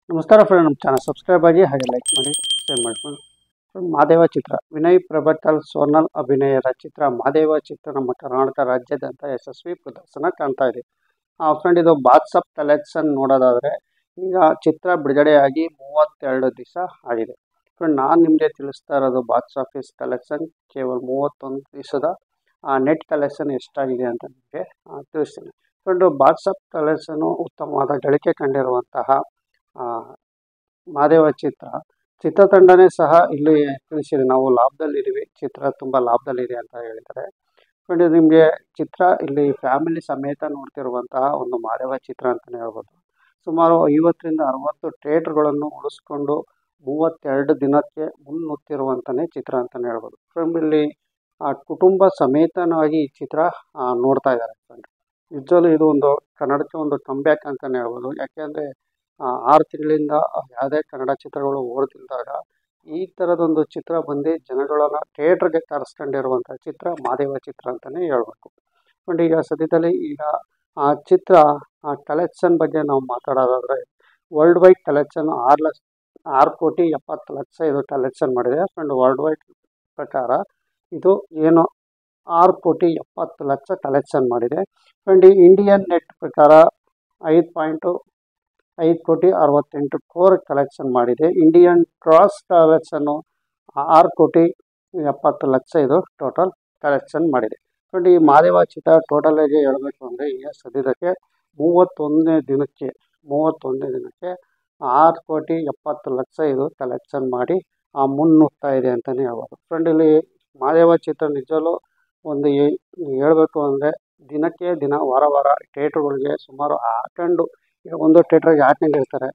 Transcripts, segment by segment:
ನಮಸ್ಕಾರ ಫ್ರೆಂಡ್, ನಮ್ಮ channel subscribe ಆಗಿ ಹಾಗೆ ಲೈಕ್ ಮಾಡಿ ಶೇರ್ ಮಾಡ್ಕೊಂಡು. ಮಾದೇವ ಚಿತ್ರ ವಿನಯ್ ಪ್ರಭಟ್ಟಲ್ ಸೋನಲ್ ಅಭಿನಯದ ಚಿತ್ರ ಮಾದೇವ ಚಿತ್ರ ನಮ್ಮ ಕರ್ನಾಟಕ ರಾಜ್ಯಾದ್ಯಂತ ಯಶಸ್ವಿ ಪ್ರದರ್ಶನ ಕಾಣ್ತಾ ಇದೆ. ಫ್ರೆಂಡ್, ಇದು ಬಾಕ್ಸ್ ಆಫ್ ಕಲೆಕ್ಷನ್ ನೋಡೋದಾದರೆ ಈಗ ಚಿತ್ರ ಬಿಡುಗಡೆಯಾಗಿ 32 ದಿವಸ ಆಗಿದೆ. ಫ್ರೆಂಡ್, ನಾನು ನಿಮಗೆ ತಿಳಿಸ್ತಾ ಇರೋದು ಬಾಕ್ಸ್ ಆಫೀಸ್ ಕಲೆಕ್ಷನ್ ಕೇವಲ 31 ದಿವಸದ ನೆಟ್ ಕಲೆಕ್ಷನ್ ಎಷ್ಟಾಗಿದೆ ಅಂತ ನಿಮಗೆ ತಿಳಿಸ್ತೀನಿ. ಫ್ರೆಂಡ್, ಬಾಕ್ಸ್ ಆಫ್ ಕಲೆಕ್ಷನು ಉತ್ತಮವಾದ ಗಳಿಕೆ ಕಂಡಿರುವಂತಹ ಮಾದೇವ ಚಿತ್ರತಂಡನೇ ಸಹ ಇಲ್ಲಿ ತಿಳಿಸಿದೆ, ನಾವು ಲಾಭದಲ್ಲಿದ್ದೀವಿ, ಚಿತ್ರ ತುಂಬ ಲಾಭದಲ್ಲಿದೆ ಅಂತ ಹೇಳಿದ್ದಾರೆ. ಫ್ರೆಂಡ್, ನಿಮಗೆ ಚಿತ್ರ ಇಲ್ಲಿ ಫ್ಯಾಮಿಲಿ ಸಮೇತ ನೋಡ್ತಿರುವಂತಹ ಒಂದು ಮಾದೇವ ಚಿತ್ರ ಅಂತಲೇ ಹೇಳ್ಬೋದು. ಸುಮಾರು 50ರಿಂದ 60 ಥಿಯೇಟ್ರ್ಗಳನ್ನು ಉಳಿಸ್ಕೊಂಡು 32 ದಿನಕ್ಕೆ ಮುನ್ನುಗ್ತಿರುವಂತನೇ ಚಿತ್ರ ಅಂತಲೇ ಹೇಳ್ಬೋದು. ಫ್ರೆಂಡ್, ಇಲ್ಲಿ ಕುಟುಂಬ ಸಮೇತನಾಗಿ ಈ ಚಿತ್ರ ನೋಡ್ತಾ ಇದ್ದಾರೆ. ಫ್ರೆಂಡ್, ನಿಜವಲ್ಲೂ ಇದು ಒಂದು ಕನ್ನಡಕ್ಕೆ ಒಂದು ಕಂಬ್ಯಾಕ್ ಅಂತಲೇ ಹೇಳ್ಬೋದು. ಯಾಕೆಂದರೆ 6 ತಿಂಗಳಿಂದ ಯಾವುದೇ ಕನ್ನಡ ಚಿತ್ರಗಳು ಓಡ್ತಿದ್ದಾಗ ಈ ಥರದೊಂದು ಚಿತ್ರ ಬಂದು ಜನಗಳನ್ನು ಥಿಯೇಟ್ರಿಗೆ ಕರೆಸ್ಕೊಂಡಿರುವಂಥ ಚಿತ್ರ ಮಾದೇವ ಚಿತ್ರ ಅಂತಲೇ ಹೇಳ್ಬೇಕು. ಬಟ್ ಈಗ ಸದ್ಯದಲ್ಲಿ ಆ ಚಿತ್ರ ಕಲೆಕ್ಷನ್ ಬಗ್ಗೆ ನಾವು ಮಾತಾಡೋದಾದರೆ ವರ್ಲ್ಡ್ ವೈಡ್ ಕಲೆಕ್ಷನ್ 6,70,00,000 ಇದು ಕಲೆಕ್ಷನ್ ಮಾಡಿದೆ. ಫ್ರೆಂಡ್, ವರ್ಲ್ಡ್ ವೈಡ್ ಪ್ರಕಾರ ಇದು ಏನು 6,70,00,000 ಕಲೆಕ್ಷನ್ ಮಾಡಿದೆ. ಫ್ರೆಂಡ್, ಇಂಡಿಯನ್ ನೆಟ್ ಪ್ರಕಾರ 5,68,00,000 ಕಲೆಕ್ಷನ್ ಮಾಡಿದೆ. ಇಂಡಿಯನ್ ಕ್ರಾಸ್ ಕಲೆಕ್ಷನ್ನು 6,70,00,000 ಇದು ಟೋಟಲ್ ಕಲೆಕ್ಷನ್ ಮಾಡಿದೆ. ಫ್ರೆಂಡ್, ಈ ಮಾದೇವ ಚಿತ್ರ ಟೋಟಲಾಗಿ ಹೇಳಬೇಕು ಅಂದರೆ ಈಗ ಸದ್ಯದಕ್ಕೆ 31ನೇ ದಿನಕ್ಕೆ 6,70,00,000 ಇದು ಕಲೆಕ್ಷನ್ ಮಾಡಿ ಮುನ್ನುಗ್ತಾ ಇದೆ ಅಂತಲೇ ಹೇಳ್ಬೋದು. ಫ್ರೆಂಡ್, ಇಲ್ಲಿ ಮಾದೇವ ಚಿತ್ರ ನಿಜವಲ್ಲೂ ಒಂದು ಹೇಳಬೇಕು ಅಂದರೆ ದಿನಕ್ಕೆ ದಿನ ವಾರ ಥಿಯೇಟ್ರುಗಳಿಗೆ ಸುಮಾರು ಹಾಕೊಂಡು ಈಗ ಒಂದು ಥಿಯೇಟ್ರಿಗೆ ಹಾಕೊಂಡಿರ್ತಾರೆ,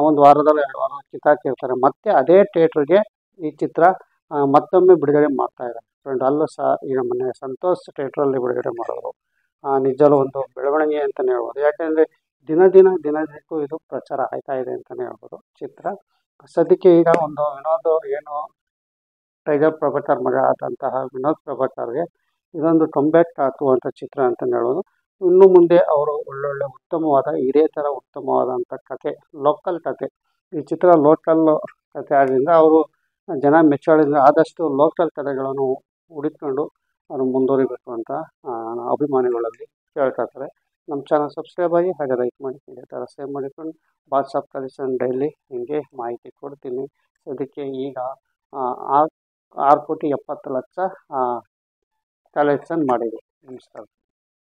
ಒಂದು ವಾರದಲ್ಲಿ 2 ವಾರ ಕಿತ್ತಾಕಿರ್ತಾರೆ, ಮತ್ತೆ ಅದೇ ಥಿಯೇಟ್ರಿಗೆ ಈ ಚಿತ್ರ ಮತ್ತೊಮ್ಮೆ ಬಿಡುಗಡೆ ಮಾಡ್ತಾ ಇದ್ದಾರೆ. ಫ್ರೆಂಡ್, ಅಲ್ಲೂ ಸಹ ಈಗ ಮೊನ್ನೆ ಸಂತೋಷ್ ಥಿಯೇಟ್ರಲ್ಲಿ ಬಿಡುಗಡೆ ಮಾಡೋರು ನಿಜವಲ್ಲೂ ಒಂದು ಬೆಳವಣಿಗೆ ಅಂತಲೇ ಹೇಳ್ಬೋದು. ಯಾಕೆಂದರೆ ದಿನಕ್ಕೂ ಇದು ಪ್ರಚಾರ ಆಯ್ತಾ ಇದೆ ಅಂತಲೇ ಹೇಳ್ಬೋದು. ಚಿತ್ರ ಸದ್ಯಕ್ಕೆ ಈಗ ಒಂದು ವಿನೋದ್ ಏನು ಟೈಗರ್ ಪ್ರಭಾಕರ್ ಮಗ ಆದಂತಹ ವಿನೋದ್ ಪ್ರಭಾಕರ್ಗೆ ಇದೊಂದು ಕಂಬ್ಯಾಕ್ ಹಾಕುವಂಥ ಚಿತ್ರ ಅಂತಲೇ ಹೇಳ್ಬೋದು. ಇನ್ನು ಮುಂದೆ ಅವರು ಒಳ್ಳೊಳ್ಳೆ ಉತ್ತಮವಾದ ಇದೇ ಥರ ಉತ್ತಮವಾದಂಥ ಕತೆ, ಲೋಕಲ್ ಕತೆ, ಈ ಚಿತ್ರ ಲೋಕಲ್ ಕತೆ ಆದ್ದರಿಂದ ಅವರು ಜನ ಮೆಚ್ಚೋಳಿಂದ ಆದಷ್ಟು ಲೋಕಲ್ ಕಥೆಗಳನ್ನು ಹುಡುಕೊಂಡು ಅವರು ಮುಂದುವರಿಬೇಕು ಅಂತ ಅಭಿಮಾನಿಗಳಲ್ಲಿ ಕೇಳ್ಕೊಳ್ತಾರೆ. ನಮ್ಮ ಚಾನಲ್ ಸಬ್ಸ್ಕ್ರೈಬ್ ಆಗಿ ಹಾಗೆ ಲೈಕ್ ಮಾಡಿ, ಇದೇ ಥರ ಸೇವ್ ಮಾಡಿಕೊಂಡು ಬಾಕ್ಸ್ ಆಫ್ ಕಲೆಕ್ಷನ್ ಡೈಲಿ ನಿಮಗೆ ಮಾಹಿತಿ ಕೊಡ್ತೀನಿ. ಅದಕ್ಕೆ ಈಗ 6,70,00,000 ಕಲೆಕ್ಷನ್ ಮಾಡಿದೆ. ನಮಸ್ಕಾರ.